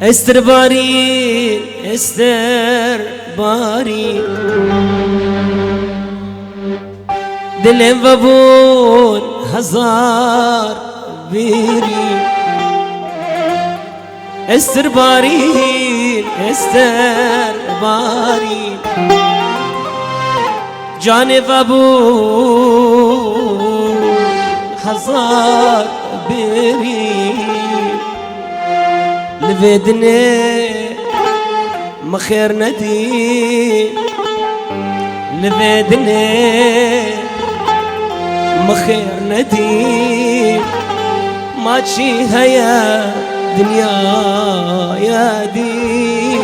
استر بارين استر بارين دلم ببون هزار بيري استر بارين استر بارين جاني ببون هزار بيري لبدني مخير ندي لبدني مخير ندي ما تشي هيا دنيا يا دي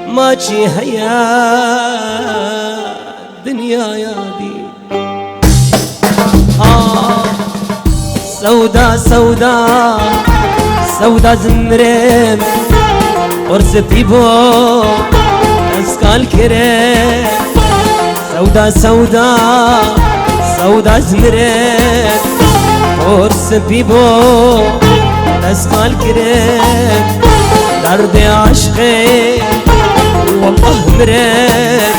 ما تشي هيا دنيا يا دي سودا سودا سودا زمرم قرص بيبو اسكال كرم سودا سودا سودا زمرم قرص بيبو اسكال كرم درد عشقي والله مرم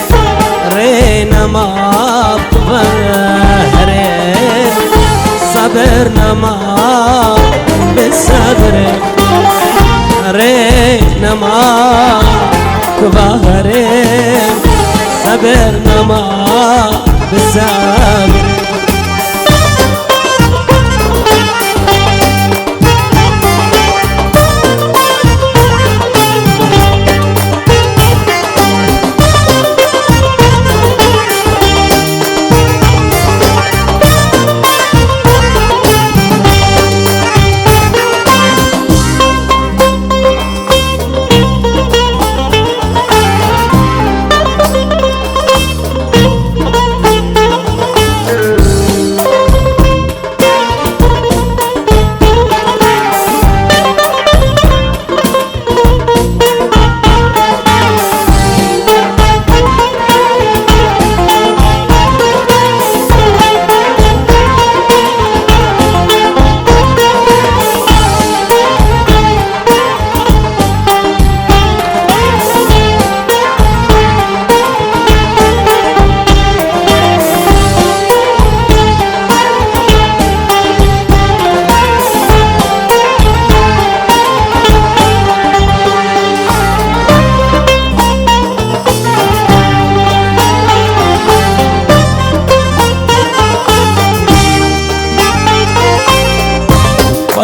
رينا ما بظهرم صبرنا ما بالصبر رينا ما كبهرين صبرنا ما بالصبر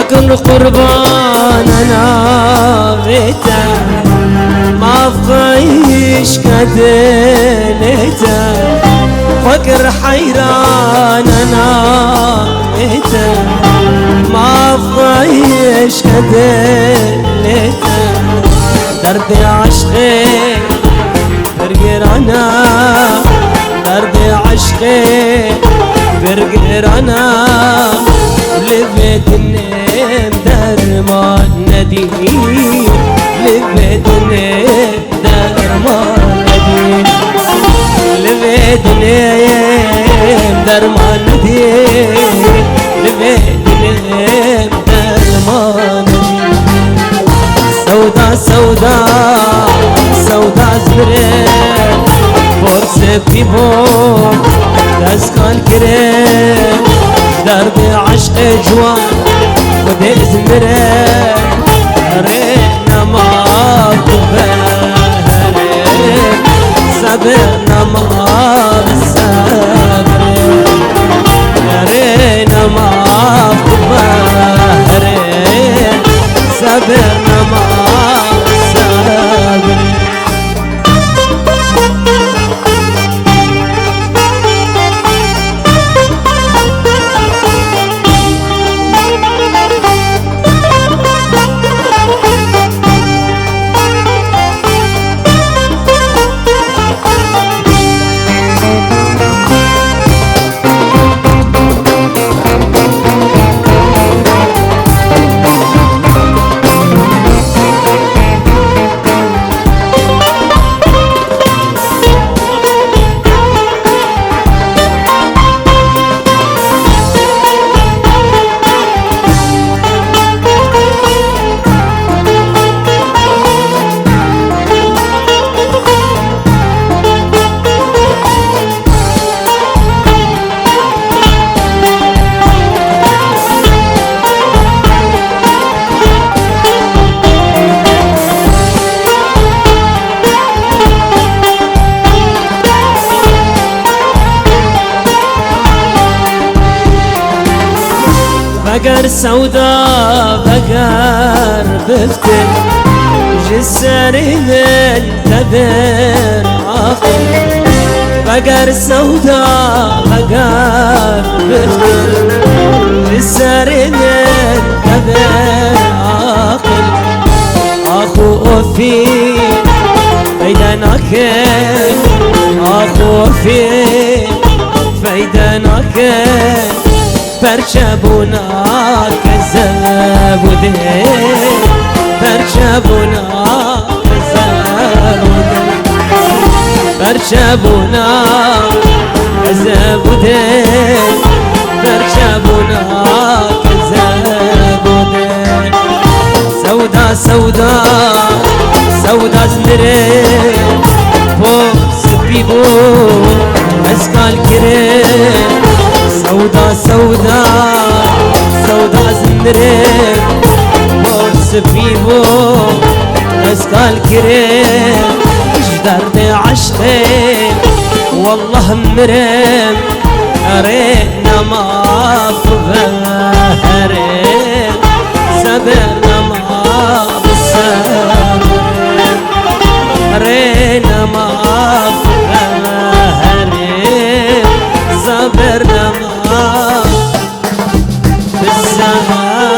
كل قربان انا غيته ما افضيش كدليته فكر حيران انا غيته ما افضيش كدليته درد عشقي برقر انا درد عشقي برقر انا لبيت النيم درمان نديم لبيت النيم درمان نديم لبيت النيم درمان نديم لبيت النيم درمان نديم سودا سودا سودا زمرين فرس بيبو تسكن كريم درد عشق جوان ودي زمره رينا ما بظهرين صبرنا ما بالصبر رينا ما بظهرين صبرنا ما بالصبر بقر سودا بقر بفتن جسري من تبر عاقل بقر سودا بقر بفتن جسري من تبر عاقل أخو في فيدناك أخو في فيدناك برشبونا كذابودين برشبونا كذابودين برشبونا كذابودين برشبونا كذابودين سودا سودا سودا زمرين بوس بيبو مسكال كريم سودا سودا سودا زمرين بوس بيبو مسكال كريم جدرني عشقين والله مريم رينا ما فهرين سبرنا ما بالسبر رينا ما فهرين صبرنا ما بالسبر